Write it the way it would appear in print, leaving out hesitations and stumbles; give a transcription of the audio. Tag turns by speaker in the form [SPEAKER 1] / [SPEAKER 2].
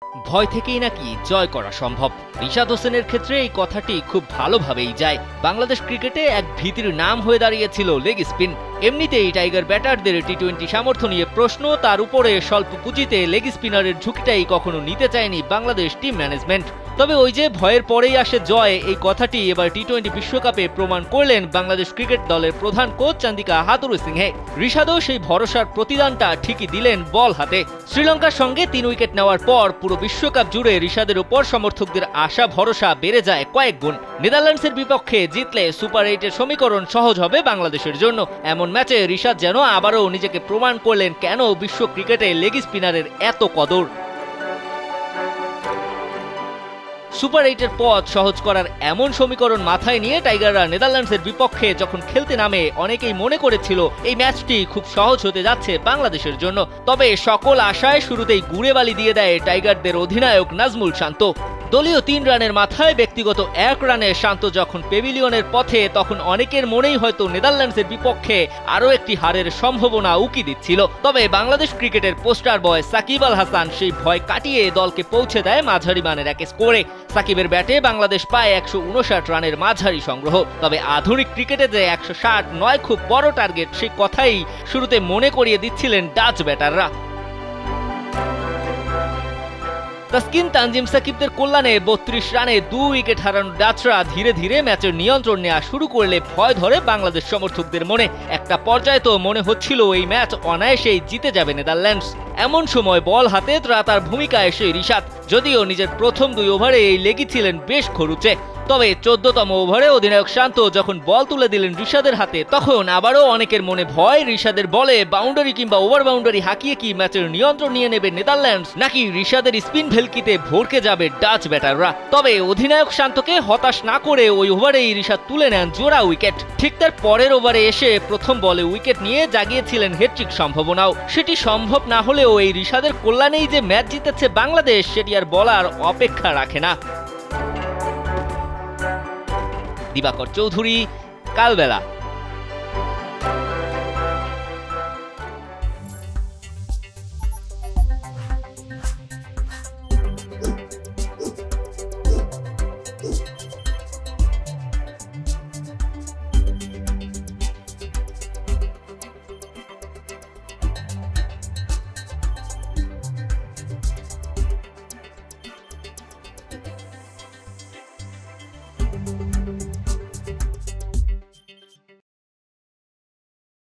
[SPEAKER 1] ভয় থেকেই নাকি জয় করা সম্ভব। রিশাদ হোসেনের ক্ষেত্রে এই কথাটি খুব ভালোভাবেই যায়। বাংলাদেশ ক্রিকেটে এক ভীতির নাম হয়ে দাঁড়িয়েছিল লেগ স্পিন। এমনিতেই টাইগার ব্যাটারদের টি-20 সামর্থ্য নিয়ে প্রশ্ন, তার উপরে স্বল্প পুঁজিতে লেগ স্পিনারের ঝুঁকিটাই কখনো নিতে চায়নি বাংলাদেশ টিম ম্যানেজমেন্ট। তবে ওই যে ভয়ের পরেই আসে জয়, এই কথাটি এবার টি-20 বিশ্বকাপে প্রমাণ করলেন বাংলাদেশ ক্রিকেট দলের প্রধান কোচ চান্দিকা হাথুরুসিংহে। রিশাদও সেই ভরসার প্রতিদানটা ঠিকই দিলেন বল হাতে। শ্রীলঙ্কার সঙ্গে 3 উইকেট নেওয়ার পর পুরো বিশ্বকাপ জুড়ে রিশাদের উপর সমর্থকদের আশা ভরসা বেড়ে যায় কয়েক গুণ। নেদারল্যান্ডসের বিপক্ষে জিতলে সুপার 8-এর সমীকরণ সহজ হবে বাংলাদেশের জন্য। এমন ম্যাচে রিশাদ যেন আবারও নিজেকে প্রমাণ করলেন কেন বিশ্ব ক্রিকেটে লেগ স্পিনারের এত কদর। সুপার 8-এর পথ সহজ করার এমন সমীকরণ মাথায় নিয়ে টাইগাররা নেদারল্যান্ডসের বিপক্ষে যখন খেলতে নামে, অনেকেই মনে করেছিল এই ম্যাচটি খুব সহজ হতে যাচ্ছে বাংলাদেশের জন্য। তবে সকল আশায় শুরুতেই গুড়ে বালি দিয়ে দেয় টাইগারদের অধিনায়ক নাজমুল শান্ত। দলীয় 3 রানের মাথায় ব্যক্তিগত 1 রানে শান্ত যখন পেভিলিয়নের পথে, তখন অনেকের মনেই হয়তো নেদারল্যান্ডসের বিপক্ষে আরও একটি হারের সম্ভাবনা উকি দিচ্ছিল। তবে বাংলাদেশ ক্রিকেটের পোস্টার বয় সাকিব আল হাসান সেই ভয় কাটিয়ে দলকে পৌঁছে দেয় মাঝারি মানের এক স্কোরে। সাকিবের ব্যাটে বাংলাদেশ পায় 159 রানের মাঝারি সংগ্রহ। তবে আধুনিক ক্রিকেটে যে 160 নয় খুব বড় টার্গেট, সেই কথাই শুরুতে মনে করিয়ে দিচ্ছিলেন ডাচ ব্যাটাররা। তাসকিন তানজিম সাকিবদের কল্যাণে 32 রানে 2 উইকেট হারানো ডাচরা ধীরে ধীরে ম্যাচের নিয়ন্ত্রণ নেওয়া শুরু করলে ভয় ধরে বাংলাদেশ সমর্থকদের মনে। একটা পর্যায়ে তো মনে হচ্ছিল এই ম্যাচ অনায়াসেই জিতে যাবে নেদারল্যান্ডস। এমন সময় বল হাতে ত্রাতার ভূমিকায় সেই রিশাদ, যদিও নিজের প্রথম 2 ওভারে এই লেগেছিলেন বেশ খরুচে। তবে 14তম ওভারে অধিনায়ক শান্ত যখন বল তুলে দিলেন রিশাদের হাতে, তখন আবারও অনেকের মনে ভয়, রিশাদের বলে বাউন্ডারি কিংবা ওভার বাউন্ডারি হাঁকিয়ে কি ম্যাচের নিয়ন্ত্রণ নিয়ে নেবে নেদারল্যান্ডস, নাকি রিশাদের স্পিন ভেলকিতে ভরকে যাবে ডাচ ব্যাটাররা। তবে অধিনায়ক শান্তকে হতাশ না করে ওই ওভারেই রিশাদ তুলে নেন জোড়া উইকেট। ঠিক তার পরের ওভারে এসে প্রথম বলে উইকেট নিয়ে জাগিয়েছিলেন হ্যাট্রিক সম্ভাবনাও। সেটি সম্ভব না হলেও এই রিশাদের কল্যাণেই যে ম্যাচ জিতেছে বাংলাদেশ, সেটি আর বলার অপেক্ষা রাখে না। দিবাকর চৌধুরী, কালবেলা।